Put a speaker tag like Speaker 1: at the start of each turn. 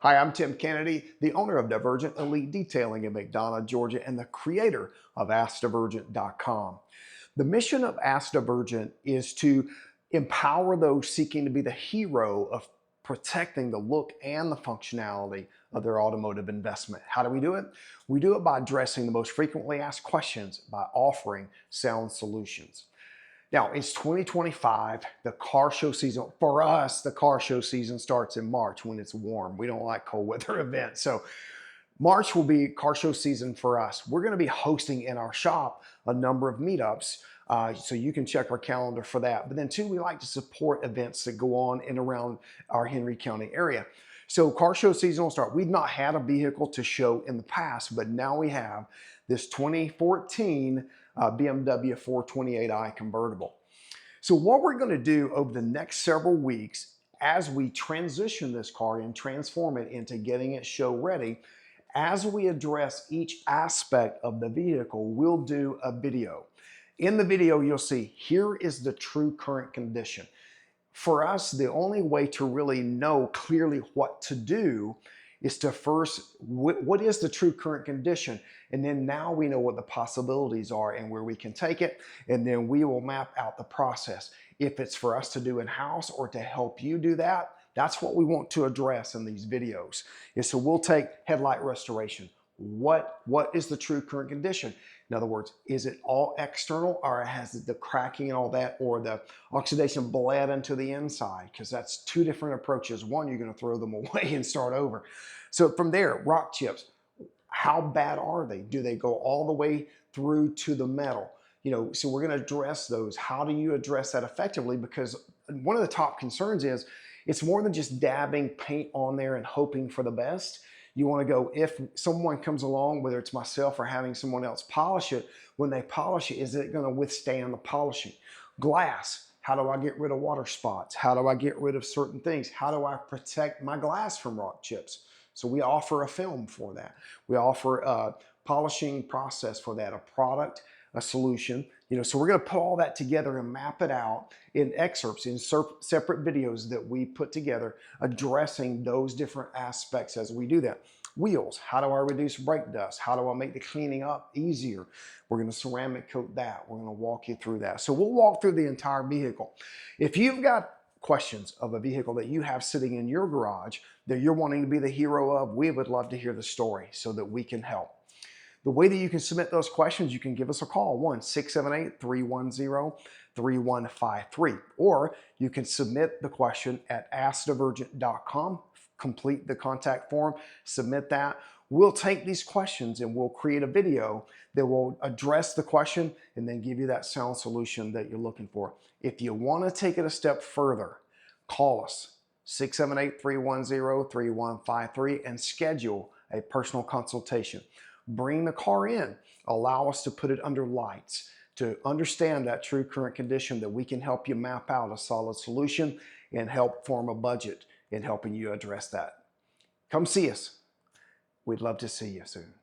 Speaker 1: Hi, I'm Tim Kennedy, the owner of Divergent Elite Detailing in McDonough, Georgia, and the creator of AskDivergent.com. The mission of Ask Divergent is to empower those seeking to be the hero of protecting the look and the functionality of their automotive investment. How do we do it? We do it by addressing the most frequently asked questions by offering sound solutions. Now, it's 2025, the car show season. For us, the car show season starts in March when it's warm. We don't like cold weather events. So March will be car show season for us. We're going to be hosting in our shop a number of meetups. So you can check our calendar for that. But then too, we like to support events that go on in around our Henry County area. So car show season will start. We've not had a vehicle to show in the past, but now we have this 2014 BMW 428i Convertible. So what we're going to do over the next several weeks as we transition this car and transform it into getting it show ready, as we address each aspect of the vehicle, we'll do a video. In the video, you'll see here is the true current condition. For us, the only way to really know clearly what to do is to first, what is the true current condition? And then now we know what the possibilities are and where we can take it. And then we will map out the process. If it's for us to do in-house or to help you do that, that's what we want to address in these videos. And so we'll take headlight restoration. What is the true current condition? In other words, is it all external, or has the cracking and all that, or the oxidation bled into the inside? Because that's two different approaches. One, you're going to throw them away and start over. So from there, rock chips, how bad are they? Do they go all the way through to the metal? So we're going to address those. How do you address that effectively? Because one of the top concerns is it's more than just dabbing paint on there and hoping for the best. You want to go, if someone comes along, whether it's myself or having someone else polish it, when they polish it, is it going to withstand the polishing? Glass, how do I get rid of water spots? How do I get rid of certain things? How do I protect my glass from rock chips? So we offer a film for that. We offer a polishing process for that, a product, a solution. So we're going to put all that together and map it out in excerpts, in separate videos that we put together, addressing those different aspects as we do that. Wheels, how do I reduce brake dust? How do I make the cleaning up easier? We're going to ceramic coat that. We're going to walk you through that. So we'll walk through the entire vehicle. If you've got questions of a vehicle that you have sitting in your garage that you're wanting to be the hero of, we would love to hear the story so that we can help. The way that you can submit those questions, you can give us a call, 1-678-310-3153. Or you can submit the question at AskDivergent.com, complete the contact form, submit that. We'll take these questions and we'll create a video that will address the question and then give you that sound solution that you're looking for. If you want to take it a step further, call us, 678-310-3153, and schedule a personal consultation. Bring the car in, allow us to put it under lights to understand that true current condition, that we can help you map out a solid solution and help form a budget in helping you address that. Come see us. We'd love to see you soon.